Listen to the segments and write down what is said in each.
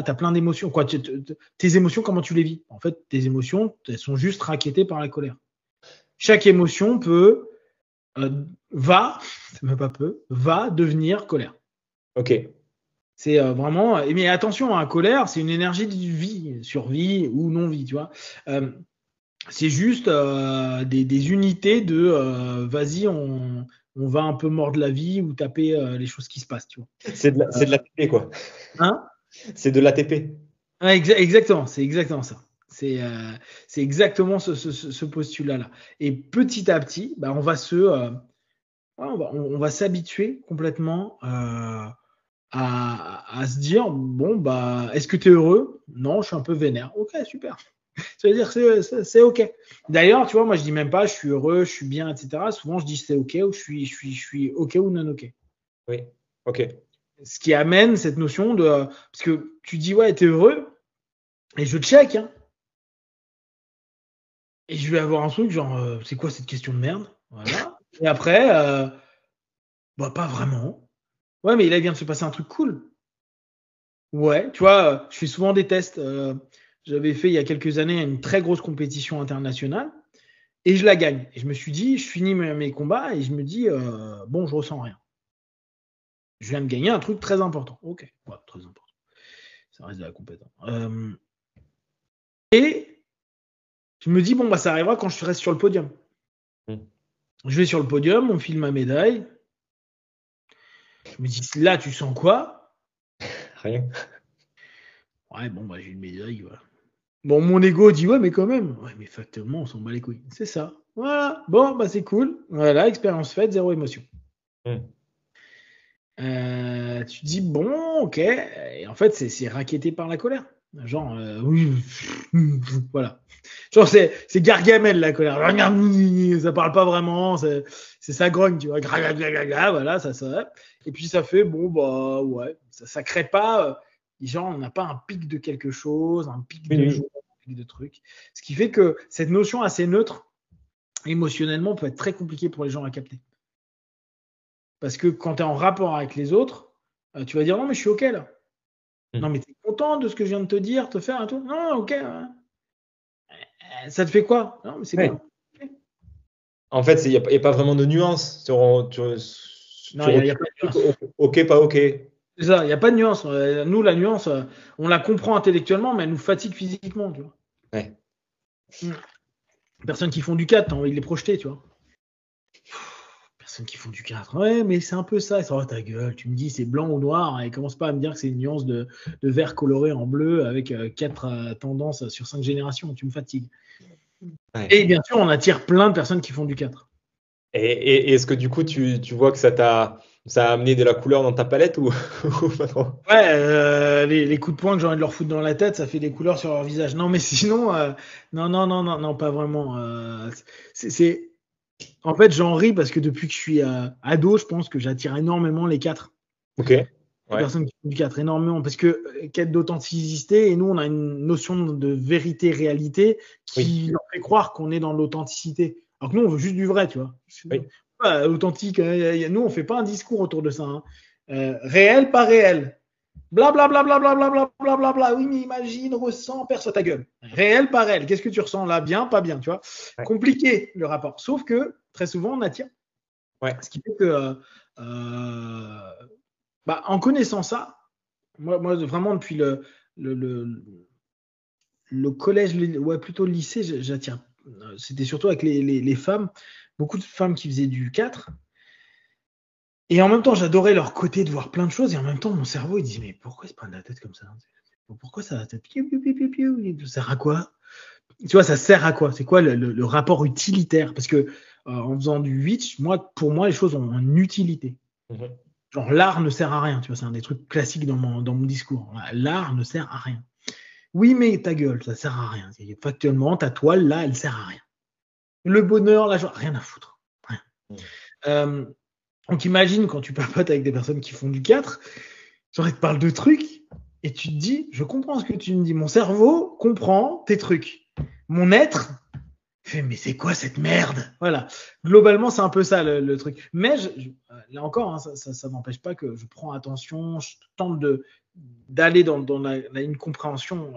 tu as plein d'émotions. Tes émotions, comment tu les vis? En fait, tes émotions, elles sont juste racketées par la colère. Chaque émotion va devenir colère. Ok. C'est vraiment. Mais attention, colère, c'est une énergie de vie, survie ou non-vie, tu vois. C'est juste des unités de vas-y, on va un peu mordre la vie ou taper les choses qui se passent, tu vois. C'est de l'ATP, quoi. Hein? C'est de l'ATP. Ouais, exactement, c'est exactement ça. C'est exactement ce postulat-là. Et petit à petit, bah, on va s'habituer complètement à se dire bon, bah, est-ce que tu es heureux? Non, je suis un peu vénère. Ok, super. Ça veut dire que c'est ok. D'ailleurs, tu vois, moi je dis même pas je suis heureux, je suis bien, etc. Souvent je dis c'est ok ou je suis ok ou non ok. Oui, ok. Ce qui amène cette notion de parce que tu dis ouais, t'es heureux et je check, hein. Et je vais avoir un truc genre c'est quoi cette question de merde? Voilà. Et après bah pas vraiment. Ouais, mais là il vient de se passer un truc cool. Ouais, tu vois, je fais souvent des tests. J'avais fait il y a quelques années une très grosse compétition internationale. Et je la gagne. Et je me suis dit, je finis mes combats et je me dis, bon, je ressens rien. Je viens de gagner un truc très important. Ok, ouais, très important. Ça reste de la compétence. Et je me dis, bon, bah, ça arrivera quand je reste sur le podium. Je vais sur le podium, on file ma médaille. Je me dis, là, tu sens quoi? Rien. Ouais, bon, bah, j'ai une médaille. Voilà. Bon, mon ego dit, ouais, mais quand même. Ouais, mais factuellement, on s'en bat les couilles. C'est ça. Voilà. Bon, bah, c'est cool. Voilà, expérience faite, zéro émotion. Tu te dis bon, ok, et en fait c'est racketté par la colère. Genre oui, voilà. Genre c'est Gargamel la colère. Ça parle pas vraiment, c'est ça grogne, tu vois. Voilà, ça. Et puis ça fait bon bah ouais, ça crée pas genre on n'a pas un pic de quelque chose, un pic de joie, un pic de truc. Ce qui fait que cette notion assez neutre émotionnellement peut être très compliquée pour les gens à capter. Parce que quand tu es en rapport avec les autres, tu vas dire non, mais je suis OK là. Non, mais tu es content de ce que je viens de te dire, te faire et tout. Non, OK. Ça te fait quoi? Non, mais c'est bien. Okay. En fait, il n'y a pas vraiment de nuance. Non, il n'y a pas de nuance. OK, pas OK. C'est ça, il n'y a pas de nuance. Nous, la nuance, on la comprend intellectuellement, mais elle nous fatigue physiquement. Tu vois. Ouais. Personnes qui font du 4, t'as envie de les projeter, tu vois. Personnes qui font du 4. Ouais, mais c'est un peu ça. Oh, ta gueule, tu me dis c'est blanc ou noir et commence pas à me dire que c'est une nuance de vert coloré en bleu avec 4 tendances sur 5 générations. Tu me fatigues. Ouais. Et bien sûr, on attire plein de personnes qui font du 4. Et est-ce que du coup, tu vois que ça a amené de la couleur dans ta palette ou pas trop? Ouais, les coups de poing que j'ai envie de leur foutre dans la tête, ça fait des couleurs sur leur visage. Non, mais sinon, non, pas vraiment. En fait, j'en ris parce que depuis que je suis ado, je pense que j'attire énormément les 4. Ok. Les personnes qui font du 4, énormément. Parce que quête d'authenticité, et nous, on a une notion de vérité-réalité qui leur fait croire qu'on est dans l'authenticité. Alors que nous, on veut juste du vrai, tu vois. Oui. Authentique, nous, on fait pas un discours autour de ça. Hein. Réel, pas réel. Blablabla, oui, mais imagine, ressens, perçois ta gueule. Réel, pas réel. Qu'est-ce que tu ressens là? Bien, pas bien, tu vois. Ouais. Compliqué le rapport. Sauf que très souvent, on attire. Ouais. Ce qui fait que, en connaissant ça, moi vraiment depuis le collège, plutôt le lycée, j'attire. C'était surtout avec les femmes, beaucoup de femmes qui faisaient du 4. Et en même temps, j'adorais leur côté de voir plein de choses. Et en même temps, mon cerveau, il dit, mais pourquoi il se prend la tête comme ça? Pourquoi ça tête? Ça sert à quoi? Tu vois, ça sert à quoi? C'est quoi le rapport utilitaire? Parce que en faisant du 8, pour moi, les choses ont une utilité. Mm-hmm. Genre, l'art ne sert à rien. Tu vois, c'est un des trucs classiques dans mon discours. L'art ne sert à rien. Oui, mais ta gueule, ça sert à rien. Factuellement, ta toile, là, elle sert à rien. Le bonheur, la joie, rien à foutre. Rien. Donc imagine quand tu papotes avec des personnes qui font du 4, genre ils te parlent de trucs et tu te dis, je comprends ce que tu me dis. Mon cerveau comprend tes trucs. Mon être fait, mais c'est quoi cette merde? Voilà. Globalement, c'est un peu ça le truc. Mais là encore, hein, ça n'empêche pas que je prends attention, je tente d'aller dans une compréhension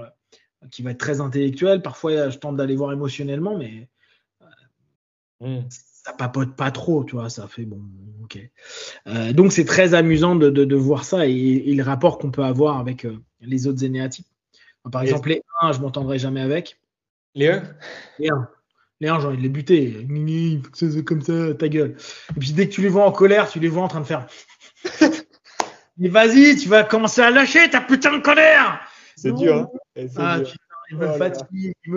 qui va être très intellectuelle. Parfois, je tente d'aller voir émotionnellement, mais ça papote pas trop, tu vois, ça fait bon, ok. Donc, c'est très amusant de voir ça et le rapport qu'on peut avoir avec les autres énéatypes. Par exemple, les 1, je m'entendrai jamais avec. Les 1 Les 1, j'ai envie de les buter. Il faut que c'est comme ça, ta gueule. Et puis, dès que tu les vois en colère, tu les vois en train de faire. Mais vas-y, tu vas commencer à lâcher ta putain de colère. C'est dur, hein. Putain, il me fatigue, il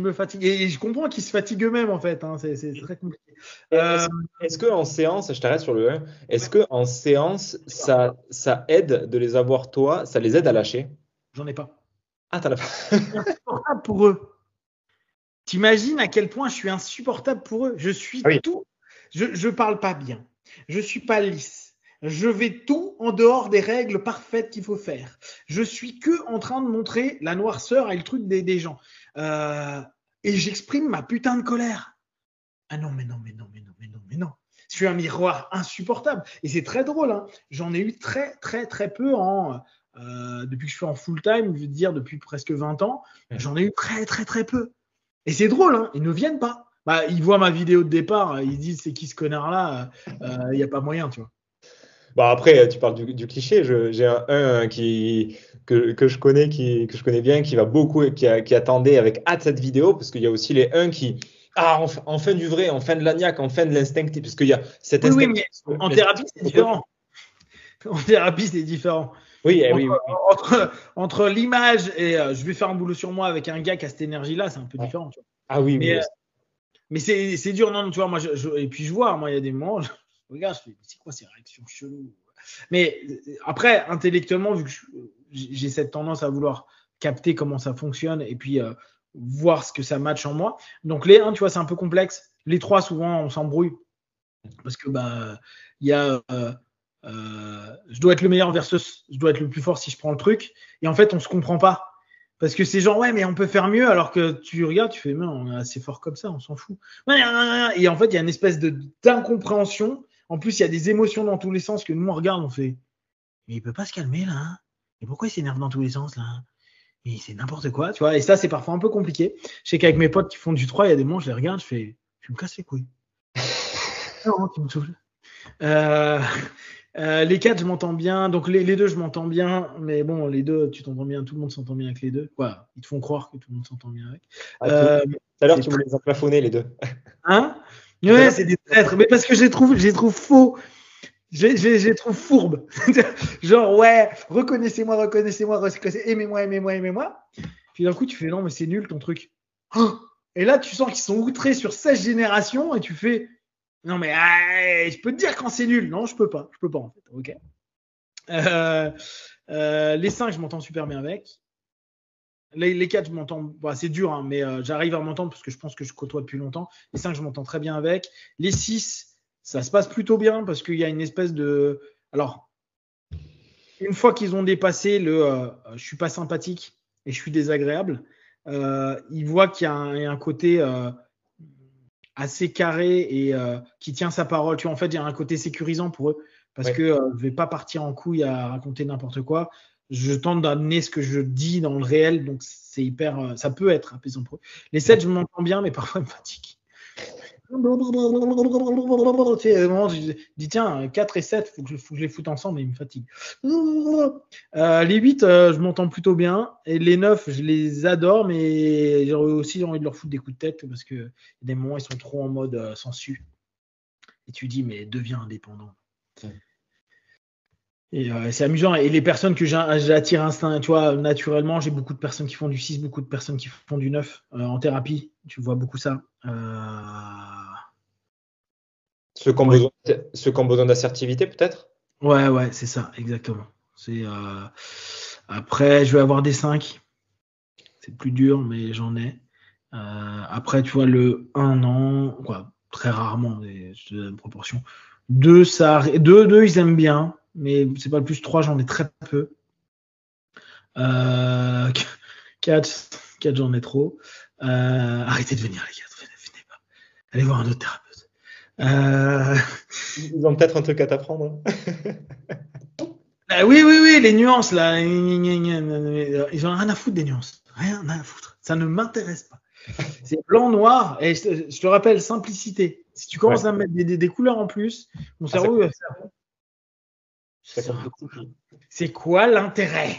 me fatigue. Et je comprends qu'ils se fatiguent eux-mêmes, en fait. Hein. C'est très compliqué. Est-ce qu'en séance, je t'arrête sur le 1, est-ce qu'en séance, ça aide de les avoir, toi, ça les aide à lâcher? J'en ai pas. Ah, t'en as pas. Je suis insupportable pour eux. T'imagines à quel point je suis insupportable pour eux. Je suis tout. Je parle pas bien. Je suis pas lisse. Je vais tout en dehors des règles parfaites qu'il faut faire. Je suis que en train de montrer la noirceur et le truc des gens. Et j'exprime ma putain de colère. Ah non, mais non. Je suis un miroir insupportable. Et c'est très drôle. Hein. J'en ai eu très, très, très peu depuis que je suis en full time, je veux dire depuis presque 20 ans. J'en ai eu très, très, très peu. Et c'est drôle, hein, ils ne viennent pas. Ils voient ma vidéo de départ, ils disent c'est qui ce connard-là, il n'y a pas moyen, tu vois. Bah après, tu parles du cliché. J'ai un que je connais, que je connais bien, qui va beaucoup, qui attendait avec hâte cette vidéo, parce qu'il y a aussi les 1 qui. Ah, enfin du vrai, enfin de l'agnac, enfin de l'instinctif, parce qu'il y a cet instinct. Oui, mais en thérapie, c'est différent. En thérapie, c'est différent. Oui, entre l'image et je vais faire un boulot sur moi avec un gars qui a cette énergie-là, c'est un peu différent. Tu vois. Ah oui, mais c'est dur, non, tu vois, moi, et puis je vois, moi, il y a des moments, je regarde, je fais, c'est quoi ces réactions cheloues? Mais après, intellectuellement, vu que j'ai cette tendance à vouloir capter comment ça fonctionne et puis voir ce que ça match en moi. Donc les 1, tu vois, c'est un peu complexe. Les 3, souvent, on s'embrouille parce que il y a je dois être le meilleur versus je dois être le plus fort si je prends le truc. Et en fait, on se comprend pas. Parce que c'est genre, ouais, mais on peut faire mieux, alors que tu regardes, tu fais, mais on est assez fort comme ça, on s'en fout. Et en fait, il y a une espèce d'incompréhension. En plus, il y a des émotions dans tous les sens que nous, on regarde, on fait, mais il peut pas se calmer, là. Hein. Et pourquoi il s'énerve dans tous les sens, là? Et c'est n'importe quoi, tu vois. Et ça, c'est parfois un peu compliqué. Je sais qu'avec mes potes qui font du 3, il y a des moments, je les regarde, je me casse les couilles. Non, tu me saoules. Les 4, je m'entends bien. Donc, les 2, je m'entends bien. Mais bon, les 2, tu t'entends bien. Tout le monde s'entend bien avec les 2. Quoi, ils te font croire que tout le monde s'entend bien avec. Tout à l'heure, tu voulais les emplafonner, les 2. Hein? Ouais, c'est des traîtres. Mais parce que je les trouve faux. Je les trouve fourbes. Genre, ouais, reconnaissez-moi. Aimez-moi. Puis d'un coup, tu fais, non, mais c'est nul ton truc. Et là, tu sens qu'ils sont outrés sur 16 générations et tu fais, non, mais je peux te dire quand c'est nul. Non, je peux pas en fait. Ok. Les 5, je m'entends super bien avec. Les 4, je m'entends. C'est dur, hein, mais j'arrive à m'entendre parce que je pense que je côtoie depuis longtemps. Les 5, je m'entends très bien avec. Les 6, ça se passe plutôt bien parce qu'il y a une espèce de. Alors, une fois qu'ils ont dépassé je suis pas sympathique et je suis désagréable, ils voient qu'il y a un côté assez carré et qui tient sa parole. Tu vois, en fait, il y a un côté sécurisant pour eux parce que je vais pas partir en couille à raconter n'importe quoi. Je tente d'amener ce que je dis dans le réel, donc c'est hyper. Ça peut être apaisant pour eux. Les 7, je m'entends bien, mais parfois ils me fatiguent. Je dis tiens, 4 et 7, faut que je les foute ensemble, mais ils me fatiguent. Les 8, je m'entends plutôt bien. Et les 9, je les adore, mais j'aurais aussi envie de leur foutre des coups de tête parce que des moments, ils sont trop en mode sensu. Et tu dis, mais deviens indépendant. Et c'est amusant. Et les personnes que j'attire tu vois, naturellement, j'ai beaucoup de personnes qui font du 6, beaucoup de personnes qui font du 9 en thérapie. Tu vois beaucoup ça. Ceux qui ont besoin d'assertivité, peut-être? Ouais, c'est ça, exactement. Après, je vais avoir des 5. C'est plus dur, mais j'en ai. Après, tu vois, le 1, non. Quoi, très rarement, je te donne une proportion. 2, ils aiment bien, mais c'est pas le plus. 3, j'en ai très peu. 4, j'en ai trop. Arrêtez de venir, les gars. Venez pas. Allez voir un autre thérapeute. Ils ont peut-être un truc à t'apprendre. Ah, oui, les nuances, là. Ils ont rien à foutre des nuances. Rien à foutre. Ça ne m'intéresse pas. C'est blanc, noir, et je te rappelle, simplicité. Si tu commences Ouais. à mettre des couleurs en plus, mon Ah, ça, cerveau, ça complexifie. c'est quoi l'intérêt?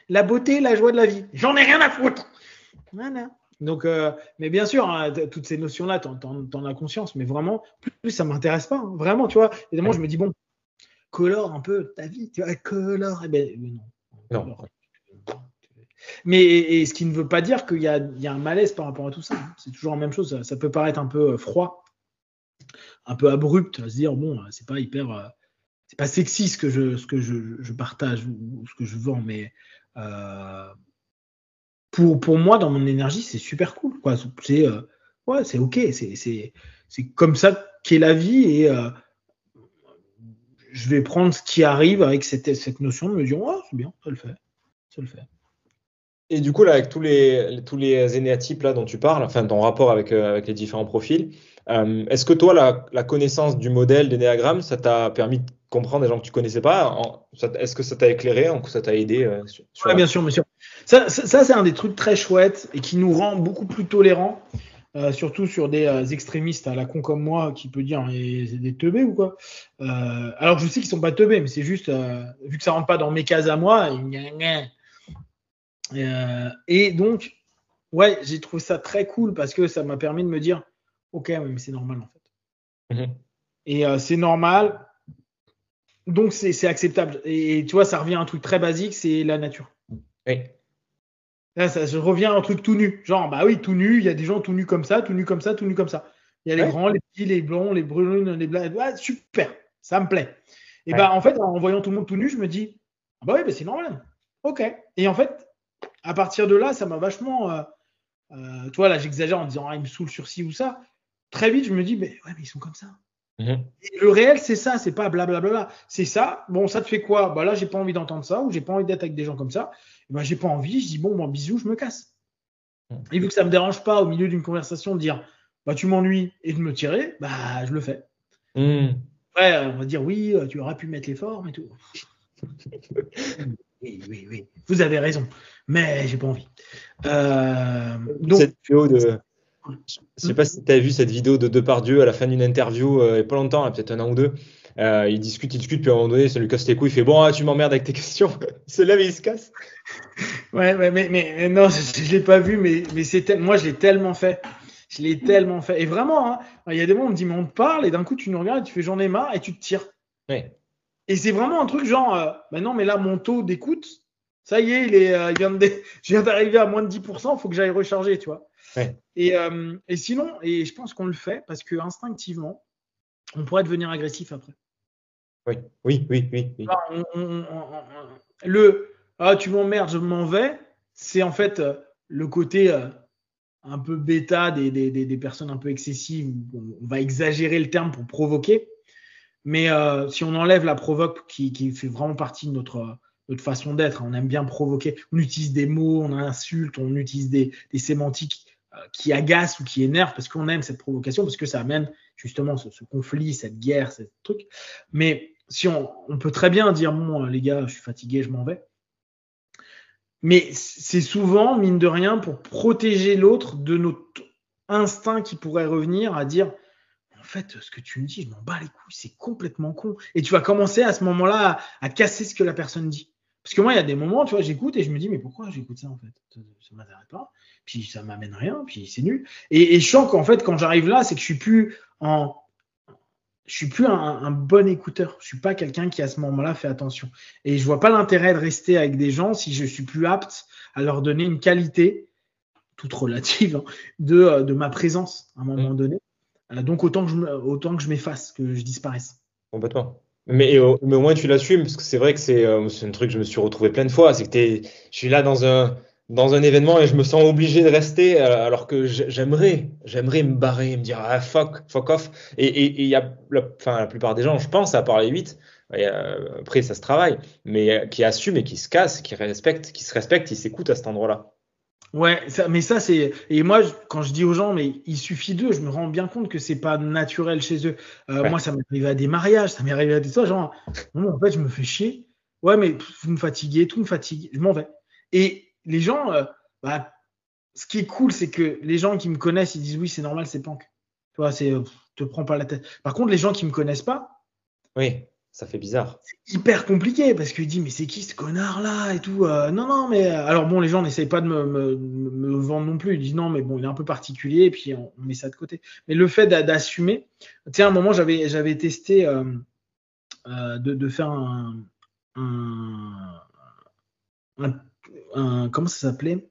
La beauté, la joie de la vie. J'en ai rien à foutre. Voilà. Donc, mais bien sûr, hein, toutes ces notions-là, t'en as conscience, mais vraiment, plus ça m'intéresse pas. Hein, vraiment, tu vois. Évidemment, je me dis, bon, colore un peu ta vie, tu vois, colore. Eh ben, non. Non. Colore. Mais et ce qui ne veut pas dire qu'il y a un malaise par rapport à tout ça. Hein. C'est toujours la même chose. Ça peut paraître un peu froid, un peu abrupt, à se dire, bon, c'est pas hyper. C'est pas sexy ce que je partage ou ce que je vends, mais pour moi, dans mon énergie, c'est super cool. Quoi. Ouais, c'est ok. C'est comme ça qu'est la vie et je vais prendre ce qui arrive avec cette notion de me dire, oh, c'est bien, ça le fait. Ça le fait. Et du coup, là, avec tous les énéatypes là, dont tu parles, enfin ton rapport avec les différents profils, est-ce que toi, la connaissance du modèle d'énéagramme, ça t'a permis de comprendre des gens que tu connaissais pas? Est-ce que ça t'a éclairé, ça t'a aidé sur Ouais, la... bien sûr, bien sûr. Ça, c'est un des trucs très chouettes et qui nous rend beaucoup plus tolérants, surtout sur des extrémistes à la con comme moi qui peut dire c'est des teubés ou quoi. Alors je sais qu'ils sont pas teubés, mais c'est juste vu que ça rentre pas dans mes cases à moi. Et donc, ouais, j'ai trouvé ça très cool parce que ça m'a permis de me dire, ok, ouais, mais c'est normal en fait. Mhm. Et c'est normal, donc c'est acceptable. Et tu vois, ça revient à un truc très basique, c'est la nature. Oui. Là, je reviens à un truc tout nu. Genre, bah oui, tout nu, il y a des gens tout nus comme ça, tout nus comme ça, tout nus comme ça. Il y a les Ouais. grands, les petits, les blonds, les brunes, les blancs. Ouais, super, ça me plaît. Et Ouais. bah, en fait, en voyant tout le monde tout nu, je me dis, ah bah oui, bah, c'est normal. Ok. Et en fait, à partir de là, ça m'a vachement. Tu vois, là, j'exagère en disant, ah, ils me saoulent sur ci ou ça. Très vite, je me dis, mais ouais, mais ils sont comme ça. Mhm. Et le réel, c'est ça, c'est pas blablabla. C'est ça. Bon, ça te fait quoi? Bah là, j'ai pas envie d'entendre ça ou j'ai pas envie d'être avec des gens comme ça. Et bah, j'ai pas envie. Je dis, bon, bisous, je me casse. Et vu que ça me dérange pas au milieu d'une conversation de dire bah tu m'ennuies et de me tirer, bah je le fais. Mhm. Ouais, on va dire oui, tu aurais pu mettre les formes et tout. Oui. Vous avez raison, mais j'ai pas envie. Donc, Cette vidéo de... Je sais pas si tu as vu cette vidéo de Depardieu à la fin d'une interview, il n'y a pas longtemps, là, peut-être un an ou deux. Il discute, puis à un moment donné, ça lui casse les couilles, il fait bon, tu m'emmerdes avec tes questions. Il se lève et il se casse. ouais, mais non, je l'ai pas vu, mais moi je l'ai tellement fait. Je l'ai tellement fait. Et vraiment, hein, il y a des moments où on me dit mais on te parle et d'un coup tu nous regardes et tu fais j'en ai marre et tu te tires. Ouais. Et c'est vraiment un truc genre bah non mais là mon taux d'écoute, ça y est, je viens d'arriver à moins de 10%, il faut que j'aille recharger, tu vois. Ouais. Et sinon, et je pense qu'on le fait parce que instinctivement, on pourrait devenir agressif après. Oui. Oui. Enfin, le ah, tu m'emmerdes, je m'en vais, c'est en fait le côté un peu bêta des personnes un peu excessives. On va exagérer le terme pour provoquer. Mais si on enlève la provoque qui fait vraiment partie de notre façon d'être, on aime bien provoquer, on utilise des mots, on insulte, on utilise des sémantiques qui agacent ou qui énervent parce qu'on aime cette provocation, parce que ça amène justement ce conflit, cette guerre, ce truc. Mais si on peut très bien dire, bon, les gars, je suis fatigué, je m'en vais. Mais c'est souvent, mine de rien, pour protéger l'autre de notre instinct qui pourrait revenir à dire en fait, ce que tu me dis, je m'en bats les couilles, c'est complètement con. Et tu vas commencer à ce moment-là à casser ce que la personne dit. Parce que moi, il y a des moments, tu vois, j'écoute et je me dis, mais pourquoi j'écoute ça en fait? Ça m'intéresse pas. Puis ça m'amène rien, puis c'est nul. Et je sens qu'en fait, quand j'arrive là, c'est que je suis plus un bon écouteur. Je suis pas quelqu'un qui à ce moment-là fait attention. Et je vois pas l'intérêt de rester avec des gens si je suis plus apte à leur donner une qualité toute relative hein, de ma présence à un moment donné. Donc autant que je m'efface, que je disparaisse. Complètement. Mais au moins tu l'assumes, parce que c'est vrai que c'est un truc que je me suis retrouvé plein de fois, c'est que je suis là dans un événement et je me sens obligé de rester alors que j'aimerais me barrer, me dire ah, fuck off. Et il y a la plupart des gens, je pense, à part les 8, après ça se travaille, mais qui assument et qui se cassent, qui se respectent, ils s'écoutent à cet endroit-là. Ouais, mais ça c'est. Et moi, quand je dis aux gens, mais il suffit d'eux, je me rends bien compte que c'est pas naturel chez eux. Ouais. Moi, ça m'est arrivé à des mariages, ça m'est arrivé à des trucs, genre, non, en fait, je me fais chier. Ouais, mais vous me fatiguez, tout me fatigue, je m'en vais. Et les gens, bah, ce qui est cool, c'est que les gens qui me connaissent, ils disent oui, c'est normal, c'est punk. Tu vois, te prends pas la tête. Par contre, les gens qui me connaissent pas, Oui, ça fait bizarre. hyper compliqué parce qu'il dit mais c'est qui ce connard là et tout. Non non mais alors bon les gens n'essayent pas de me vendre non plus. Ils disent non mais bon il est un peu particulier et puis on met ça de côté. Mais le fait d'assumer, tu sais à un moment j'avais testé de faire un, un- comment ça s'appelait?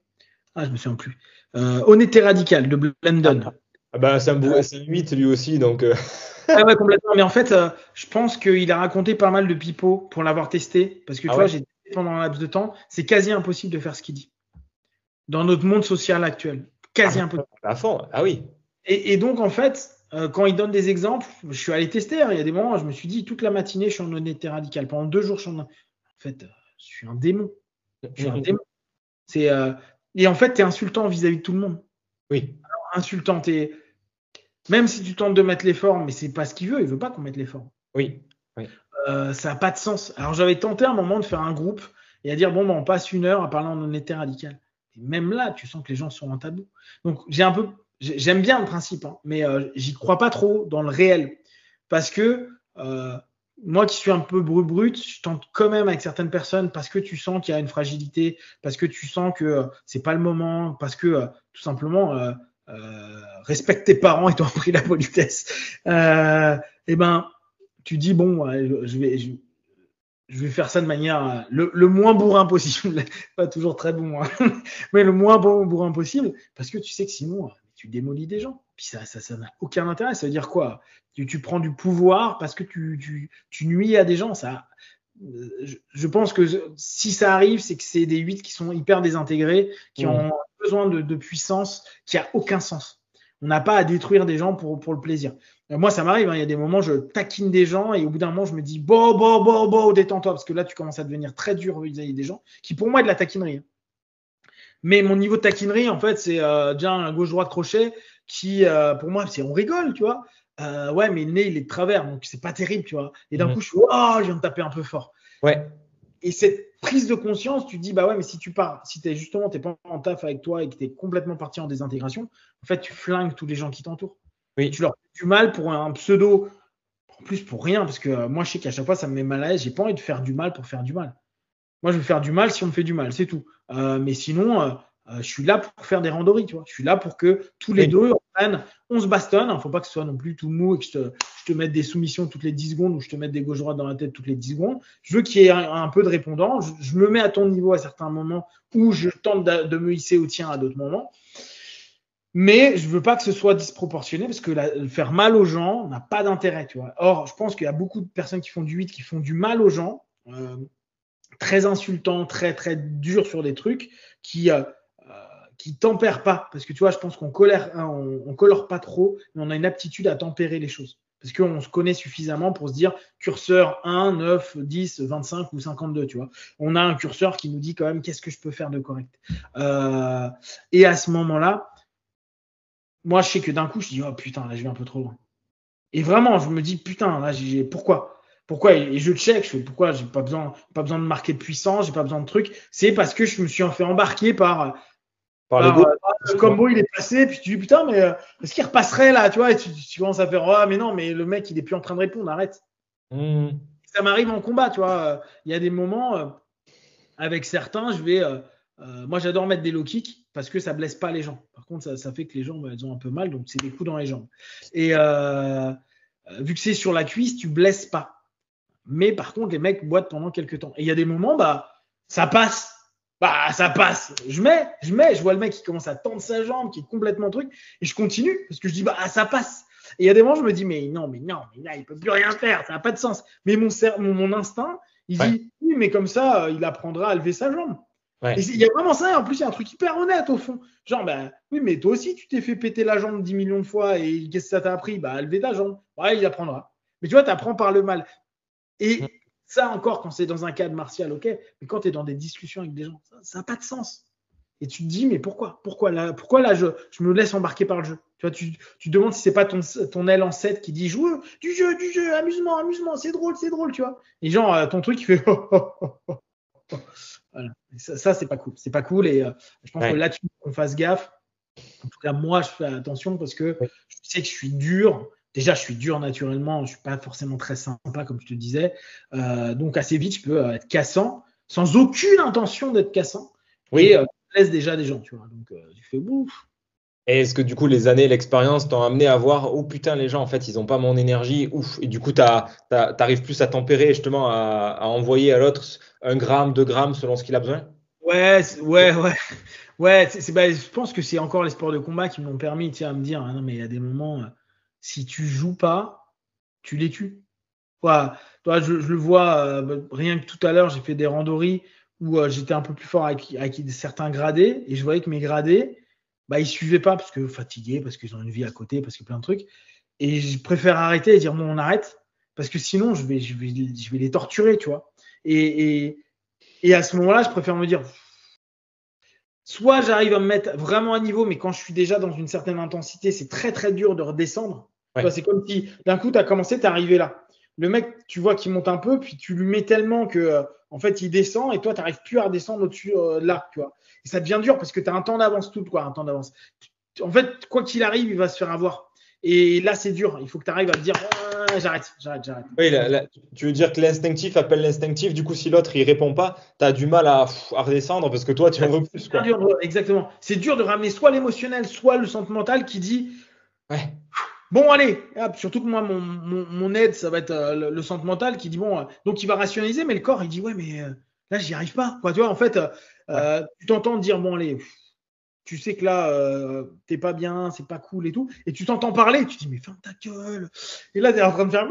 Ah je me souviens plus. Honnêteté radicale de Ah, Blendon. ah bah, c'est un 8 lui aussi, donc Ah ouais, complètement. Mais en fait, je pense qu'il a raconté pas mal de pipeaux pour l'avoir testé. Parce que tu ah vois, ouais, j'ai testé pendant un laps de temps. C'est quasi impossible de faire ce qu'il dit. Dans notre monde social actuel. ah Quasi bah, impossible. à fond, ah oui, Et donc, en fait, quand il donne des exemples, je suis allé tester. Hein. Il y a des moments où je me suis dit, toute la matinée, je suis en honnêteté radicale. Pendant 2 jours, je suis en fait, je suis un démon. Je suis un démon. C'est, et en fait, tu es insultant vis-à-vis de tout le monde. oui, Insultant, même si tu tentes de mettre l'effort, mais c'est pas ce qu'il veut. Il veut pas qu'on mette l'effort. oui, oui, Ça n'a pas de sens. Alors j'avais tenté à un moment de faire un groupe et à dire bon ben, on passe 1 heure à parler en honnêteté radicale. Et même là, tu sens que les gens sont en tabou. Donc j'aime bien le principe, hein, mais j'y crois pas trop dans le réel parce que moi qui suis un peu brut, je tente quand même avec certaines personnes parce que tu sens qu'il y a une fragilité, parce que tu sens que c'est pas le moment, parce que tout simplement respecte tes parents et t'en prie la politesse. Et ben tu dis bon, je vais faire ça de manière le moins bourrin possible, pas toujours très bon, hein, mais le moins bourrin possible, parce que tu sais que sinon tu démolis des gens. Puis ça n'a aucun intérêt. Ça veut dire quoi? Tu prends du pouvoir parce que tu nuis à des gens. Ça, je pense que si ça arrive, c'est que c'est des 8 qui sont hyper désintégrés, qui mmh, ont besoin de puissance qui a aucun sens. On n'a pas à détruire des gens pour le plaisir. Moi, ça m'arrive, hein, il y a des moments, je taquine des gens et au bout d'un moment, je me dis, bon, détends-toi, parce que là, tu commences à devenir très dur vis-à-vis des gens, qui pour moi est de la taquinerie. Hein. Mais mon niveau de taquinerie, en fait, c'est déjà un gauche-droite crochet qui, pour moi, c'est on rigole, tu vois. Ouais, mais le nez, il est de travers, donc c'est pas terrible, tu vois. Et d'un mmh, coup, je suis, oh, je viens de taper un peu fort. ouais, Et cette prise de conscience, tu te dis, bah ouais, mais si tu pars, si t'es pas en taf avec toi et que t'es complètement parti en désintégration, en fait, tu flingues tous les gens qui t'entourent. Et tu oui, leur fais du mal pour un pseudo, en plus pour rien, parce que moi, je sais qu'à chaque fois, ça me met mal à l'aise. J'ai pas envie de faire du mal pour faire du mal. Moi, je veux faire du mal si on me fait du mal, c'est tout. Mais sinon, je suis là pour faire des randories, tu vois. Je suis là pour que tous les oui, deux, on se bastonne. Il ne faut pas que ce soit non plus tout mou et que je te mette des soumissions toutes les 10 secondes ou je te mette des gauche-droite dans la tête toutes les 10 secondes. Je veux qu'il y ait un peu de répondant. Je me mets à ton niveau à certains moments où je tente de me hisser au tien à d'autres moments. Mais je veux pas que ce soit disproportionné parce que faire mal aux gens n'a pas d'intérêt, tu vois. Or, je pense qu'il y a beaucoup de personnes qui font du 8 qui font du mal aux gens. Très insultant, très très dur sur des trucs qui tempèrent pas. Parce que tu vois, je pense qu'on colère, hein, on colore pas trop, mais on a une aptitude à tempérer les choses. Parce qu'on se connaît suffisamment pour se dire curseur 1, 9, 10, 25 ou 52, tu vois. On a un curseur qui nous dit quand même qu'est-ce que je peux faire de correct. Et à ce moment-là, moi, je sais que d'un coup, je dis oh putain, là, je vais un peu trop loin. Et vraiment, je me dis putain, là, pourquoi? Pourquoi? Et je check, je fais pourquoi? J'ai pas besoin de marquer de puissance, j'ai pas besoin de trucs. C'est parce que je me suis fait embarquer par l'ego, le combo, il est passé, puis tu dis putain, mais est-ce qu'il repasserait là, tu vois? Et tu commences à faire oh, mais non, mais le mec, il est plus en train de répondre, arrête. mmh, Ça m'arrive en combat, tu vois. Il y a des moments avec certains, moi, j'adore mettre des low kicks parce que ça blesse pas les gens. Par contre, ça fait que les gens, elles ont un peu mal, donc c'est des coups dans les jambes. Et vu que c'est sur la cuisse, tu blesses pas. Mais par contre, les mecs boitent pendant quelques temps. Et il y a des moments, ça passe. Ça passe. Je vois le mec qui commence à tendre sa jambe, qui est complètement truc, et je continue parce que je dis, ça passe. Et il y a des moments, je me dis, mais non, mais là, il peut plus rien faire, ça n'a pas de sens. Mais mon instinct, il ouais, dit, oui, mais comme ça, il apprendra à lever sa jambe. Et ouais, il y a vraiment ça, et en plus, il y a un truc hyper honnête au fond. Genre, oui, mais toi aussi, tu t'es fait péter la jambe 10 millions de fois, et qu'est-ce que ça t'a appris? À lever ta jambe. Ouais, il apprendra. Mais tu vois, tu apprends par le mal. mmh, Et ça encore, quand c'est dans un cadre martial, ok, mais quand tu es dans des discussions avec des gens, ça n'a pas de sens. Et tu te dis, mais pourquoi là je me laisse embarquer par le jeu. Tu vois, tu te demandes si c'est pas ton aile en 7 qui dit joue, du jeu, amusement, c'est drôle, tu vois. Et genre, ton truc, il fait voilà. Ça, c'est pas cool. C'est pas cool. Et je pense que Ouais. là-dessus, qu'on fasse gaffe. En tout cas, moi, je fais attention parce que Oui. je sais que je suis dur. Déjà, je suis dur naturellement. Je suis pas forcément très sympa, comme je te disais. Donc, assez vite, je peux être cassant, sans aucune intention d'être cassant. Et Oui. je laisse déjà des gens, tu vois. Donc, tu fais ouf. Et est-ce que du coup, les années, l'expérience t'ont amené à voir, oh putain, les gens, en fait, ils n'ont pas mon énergie, ouf. Et du coup, t'arrives plus à tempérer, justement, à envoyer à l'autre 1 gramme, 2 grammes, selon ce qu'il a besoin? Ouais. Ouais, je pense que c'est encore les sports de combat qui m'ont permis, tiens, à me dire, ah non, mais il y a des moments, si tu joues pas, tu les tues. Voilà. Toi, je le vois, rien que tout à l'heure, j'ai fait des randonnées où j'étais un peu plus fort avec certains gradés et je voyais que mes gradés, bah, ils suivaient pas parce que fatigués, parce qu'ils ont une vie à côté, parce que plein de trucs. Et je préfère arrêter et dire non, on arrête parce que sinon, je vais les torturer, tu vois. Et, et, et à ce moment-là, je préfère me dire, soit j'arrive à me mettre vraiment à niveau, mais quand je suis déjà dans une certaine intensité, c'est très très dur de redescendre. Tu vois, Ouais. c'est comme si d'un coup, tu as commencé, tu es arrivé là. Le mec, tu vois qu'il monte un peu, puis tu lui mets tellement que en fait, il descend et toi, tu n'arrives plus à redescendre au-dessus là, tu vois. Et ça devient dur parce que tu as un temps d'avance tout, quoi, un temps d'avance. En fait, quoi qu'il arrive, il va se faire avoir. Et là, c'est dur. Il faut que tu arrives à te dire ah, j'arrête. Oui, tu veux dire que l'instinctif appelle l'instinctif, du coup, si l'autre, il répond pas, tu as du mal à redescendre parce que toi, tu en veux plus, C'est quoi. dur, exactement. C'est dur de ramener soit l'émotionnel, soit le sentimental qui dit Ouais. bon, allez, hop, surtout que moi, mon aide, ça va être le centre mental qui dit bon, donc il va rationaliser, mais le corps, il dit ouais, mais là, j'y arrive pas. Quoi, tu vois, en fait, Ouais. tu t'entends dire bon, allez, tu sais que là, t'es pas bien, c'est pas cool et tout, et tu t'entends parler, tu te dis mais ferme ta gueule. Et là, t'es en train de faire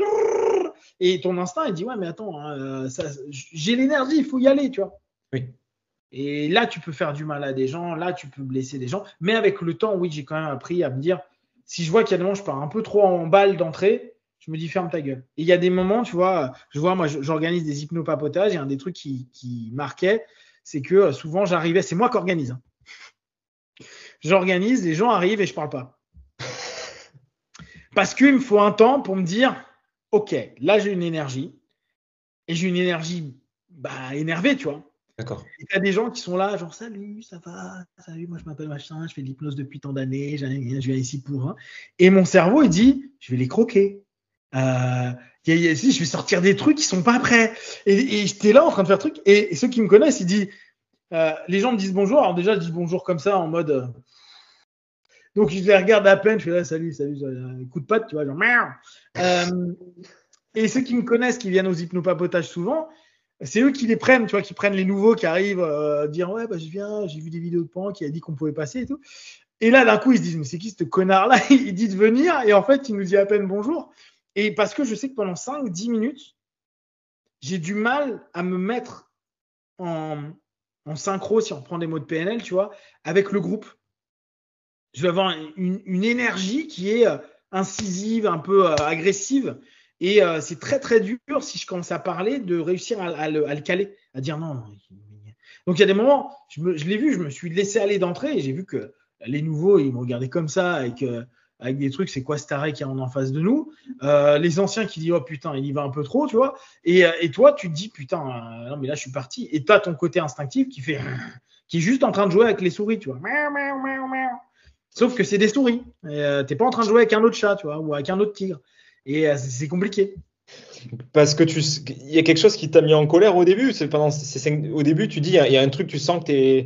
et ton instinct, il dit ouais, mais attends, hein, j'ai l'énergie, il faut y aller, tu vois. Oui. Et là, tu peux faire du mal à des gens, là, tu peux blesser des gens. Mais avec le temps, oui, j'ai quand même appris à me dire, si je vois qu'il y a des moments, je pars un peu trop en balle d'entrée, je me dis ferme ta gueule. Et il y a des moments, tu vois, moi, j'organise des hypnopapotages et un des trucs qui marquait, c'est que souvent, j'arrivais, c'est moi qui organise. Hein. J'organise, les gens arrivent et je parle pas. Parce qu'il me faut un temps pour me dire, OK, là, j'ai une énergie. Et j'ai une énergie énervée, tu vois. D'accord. Et t'as des gens qui sont là, genre salut, ça va, salut, moi je m'appelle machin, je fais de l'hypnose depuis tant d'années, je viens ici pour. Hein. Et mon cerveau, il dit, je vais les croquer. Je vais sortir des trucs qui sont pas prêts. Et j'étais là en train de faire truc. Et ceux qui me connaissent, ils disent, les gens me disent bonjour. Alors déjà, je dis bonjour comme ça en mode. Donc je les regarde à peine, je fais là, salut, coup de patte, tu vois, genre merde. Et ceux qui me connaissent, qui viennent aux hypnopapotages souvent, c'est eux qui les prennent, tu vois, qui prennent les nouveaux qui arrivent dire ouais, bah, je viens, j'ai vu des vidéos de Pan qui a dit qu'on pouvait passer et tout. Et là, d'un coup, ils se disent mais c'est qui ce connard-là? Il dit de venir et en fait, il nous dit à peine bonjour. Et parce que je sais que pendant 5-10 minutes, j'ai du mal à me mettre en synchro, si on prend des mots de PNL, tu vois, avec le groupe. Je vais avoir une énergie qui est incisive, un peu agressive. Et c'est très très dur si je commence à parler de réussir à le caler, à dire non. Donc il y a des moments, je l'ai vu, je me suis laissé aller d'entrée et j'ai vu que les nouveaux, ils me regardaient comme ça avec des trucs, c'est quoi ce taré qui est en face de nous. Les anciens qui disent oh putain, il y va un peu trop, tu vois. Et toi, tu te dis putain, non mais là je suis parti. Et tu as ton côté instinctif qui est juste en train de jouer avec les souris, tu vois. Sauf que c'est des souris. T'es pas en train de jouer avec un autre chat, tu vois, ou avec un autre tigre. Et c'est compliqué. Parce que il y a quelque chose qui t'a mis en colère au début. Au début, tu dis, il y a un truc, tu sens que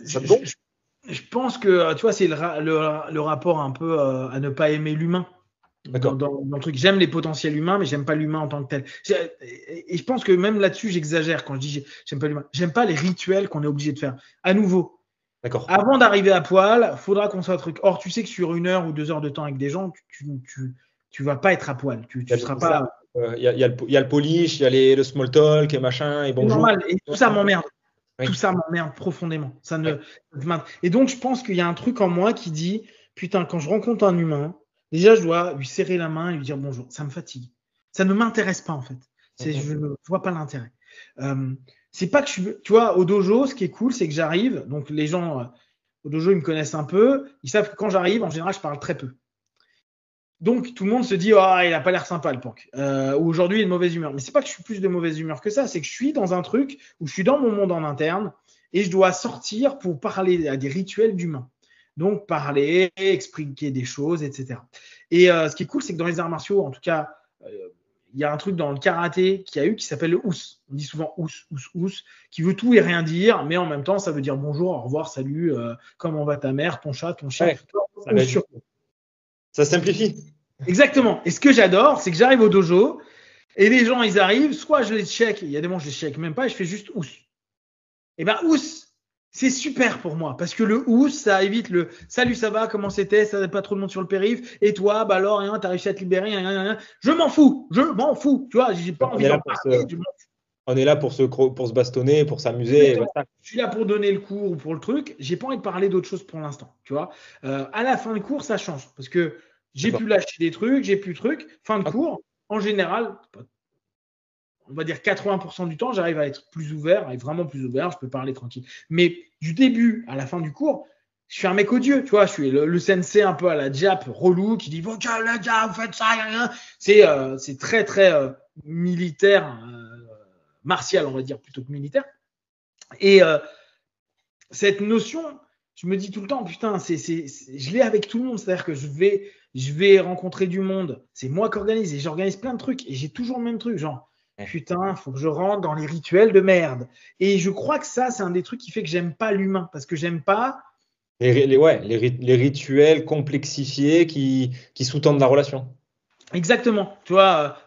ça te gonfle. Je pense que, tu vois, c'est le rapport un peu à ne pas aimer l'humain. Dans, D'accord. dans le truc, j'aime les potentiels humains, mais j'aime pas l'humain en tant que tel. Et je pense que même là-dessus, j'exagère quand je dis j'aime pas l'humain. J'aime pas les rituels qu'on est obligé de faire. À nouveau, D'accord. avant d'arriver à poil, faudra qu'on soit un truc. Or, tu sais que sur 1 heure ou 2 heures de temps avec des gens, tu vas pas être à poil. Tu seras pas. Il y a le polish, il y a le small talk et machin, et C'est bonjour. normal. Et tout ça m'emmerde. Oui. Tout ça m'emmerde profondément. Ouais. Et donc, je pense qu'il y a un truc en moi qui dit putain, quand je rencontre un humain, déjà, je dois lui serrer la main et lui dire bonjour. Ça me fatigue. Ça ne m'intéresse pas, en fait. Je ne vois pas l'intérêt. c'est pas que tu vois, au dojo, ce qui est cool, c'est que j'arrive, donc les gens au dojo, ils me connaissent un peu, ils savent que quand j'arrive, en général, je parle très peu. Donc tout le monde se dit, oh, il a pas l'air sympa le punk. Ou aujourd'hui, il est de mauvaise humeur. Mais c'est pas que je suis plus de mauvaise humeur que ça, c'est que je suis dans un truc où je suis dans mon monde en interne et je dois sortir pour parler à des rituels d'humains. Donc parler, expliquer des choses, etc. Et ce qui est cool, c'est que dans les arts martiaux, en tout cas, il y a un truc dans le karaté qui s'appelle le ous. On dit souvent ous, qui veut tout et rien dire, mais en même temps, ça veut dire bonjour, au revoir, salut, comment va ta mère, ton chat, ton chien. Ouais, ça simplifie. Exactement. Et ce que j'adore, c'est que j'arrive au dojo et les gens, ils arrivent, soit je les check, il y a des moments je les check même pas, et je fais juste ous. Et ben ous, c'est super pour moi parce que le ous, ça évite le salut, ça va, comment c'était, ça n'a pas trop de monde sur le périph, et toi, bah alors, hein, t'as réussi à te libérer, je m'en fous, tu vois, j'ai pas envie d'en parler. On est là pour se bastonner, pour s'amuser. Je suis là pour donner le cours ou pour le truc. J'ai pas envie de parler d'autre chose pour l'instant. Tu vois, à la fin de cours, ça change parce que j'ai pu lâcher des trucs, j'ai plus de trucs. Fin de cours, en général, on va dire 80% du temps, j'arrive à être plus ouvert, à être vraiment plus ouvert. Je peux parler tranquille. Mais du début à la fin du cours, je suis un mec odieux, tu vois, je suis le sensei un peu à la Jap relou qui dit bon, les gars, vous faites ça, c'est très très militaire, martial, on va dire plutôt que militaire. Et cette notion, je me dis tout le temps, putain, je l'ai avec tout le monde, c'est-à-dire que je vais rencontrer du monde, c'est moi qui organise et j'organise plein de trucs et j'ai toujours le même truc, genre putain, faut que je rentre dans les rituels de merde. Et je crois que ça, c'est un des trucs qui fait que j'aime pas l'humain, parce que j'aime pas les rituels complexifiés qui sous-tendent la relation. Exactement. Tu vois,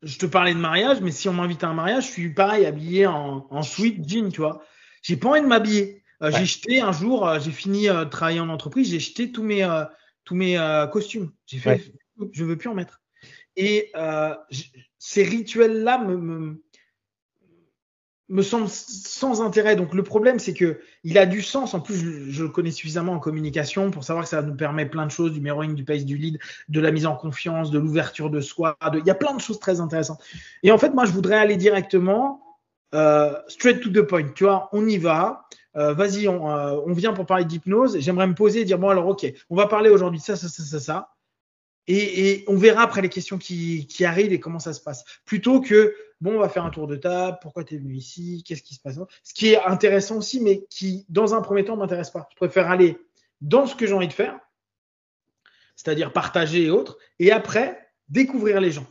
je te parlais de mariage, mais si on m'invite à un mariage, je suis pareil, habillé en sweat jean, tu vois. J'ai pas envie de m'habiller. J'ai jeté un jour, j'ai fini de travailler en entreprise, j'ai jeté tous mes costumes. J'ai fait, je veux plus en mettre. Et ces rituels-là me semble sans intérêt. Donc le problème, c'est que il a du sens. En plus, je le connais suffisamment en communication pour savoir que ça nous permet plein de choses, du mirroring, du pace, du lead, de la mise en confiance, de l'ouverture de soi. Il y a plein de choses très intéressantes. Et en fait, moi, je voudrais aller directement straight to the point. Tu vois, on y va. Vas-y, on vient pour parler d'hypnose. J'aimerais me poser et dire bon alors ok, on va parler aujourd'hui de ça. Et on verra après les questions qui arrivent et comment ça se passe. Plutôt que, bon, on va faire un tour de table, pourquoi tu es venu ici, qu'est-ce qui se passe. Ce qui est intéressant aussi, mais qui, dans un premier temps, ne m'intéresse pas. Je préfère aller dans ce que j'ai envie de faire, c'est-à-dire partager et autres, et après, découvrir les gens.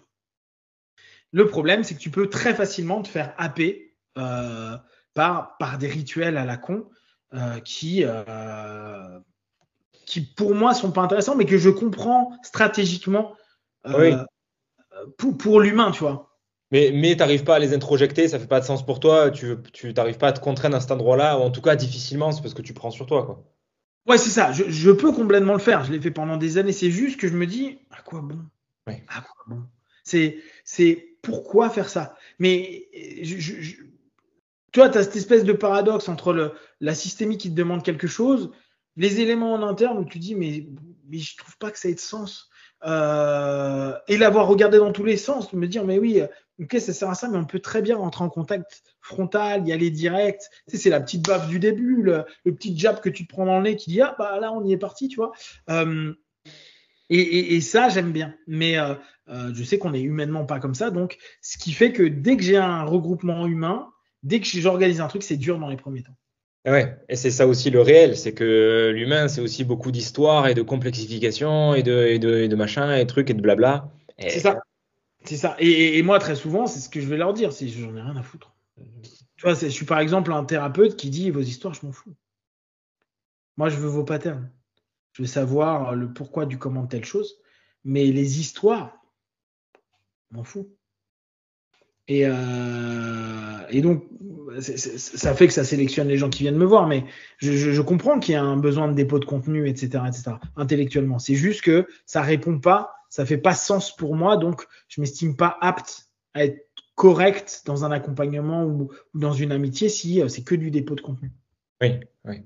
Le problème, c'est que tu peux très facilement te faire happer par des rituels à la con qui pour moi sont pas intéressants, mais que je comprends stratégiquement pour l'humain, tu vois. Mais tu n'arrives pas à les introjecter, ça fait pas de sens pour toi, tu n'arrives pas à te contraindre à cet endroit-là, ou en tout cas difficilement, c'est parce que tu prends sur toi, quoi. Ouais, c'est ça, je peux complètement le faire, je l'ai fait pendant des années, c'est juste que je me dis, à quoi bon? À quoi bon? C'est pourquoi faire ça? Mais tu vois, tu as cette espèce de paradoxe entre la systémie qui te demande quelque chose, les éléments en interne où tu dis, mais je trouve pas que ça ait de sens. Et l'avoir regardé dans tous les sens, me dire, mais oui, ok, ça sert à ça, mais on peut très bien rentrer en contact frontal, y aller direct. Tu sais, c'est la petite baffe du début, le petit jab que tu te prends dans le nez qui dit, ah, bah là, on y est parti, tu vois. Et ça, j'aime bien. Mais je sais qu'on n'est humainement pas comme ça. Donc, ce qui fait que dès que j'ai un regroupement humain, dès que j'organise un truc, c'est dur dans les premiers temps. Ouais, et c'est ça aussi le réel, c'est que l'humain, c'est aussi beaucoup d'histoire et de complexification et de machin et de trucs et de blabla. C'est ça. C'est ça. Et moi, très souvent, c'est ce que je vais leur dire, c'est j'en ai rien à foutre. Tu vois, je suis par exemple un thérapeute qui dit vos histoires, je m'en fous. Moi, je veux vos patterns. Je veux savoir le pourquoi du comment de telle chose. Mais les histoires, je m'en fous. Et donc, ça fait que ça sélectionne les gens qui viennent me voir, mais je comprends qu'il y a un besoin de dépôt de contenu, etc., intellectuellement. C'est juste que ça répond pas, ça fait pas sens pour moi, donc je m'estime pas apte à être correct dans un accompagnement ou dans une amitié si c'est que du dépôt de contenu. Oui, oui.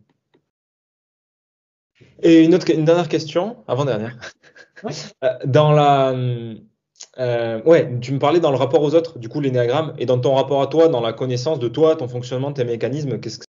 Et une dernière question, avant-dernière. Ouais. Dans Ouais, tu me parlais dans le rapport aux autres, du coup, l'énéagramme, et dans ton rapport à toi, dans la connaissance de toi, ton fonctionnement, tes mécanismes, qu'est-ce que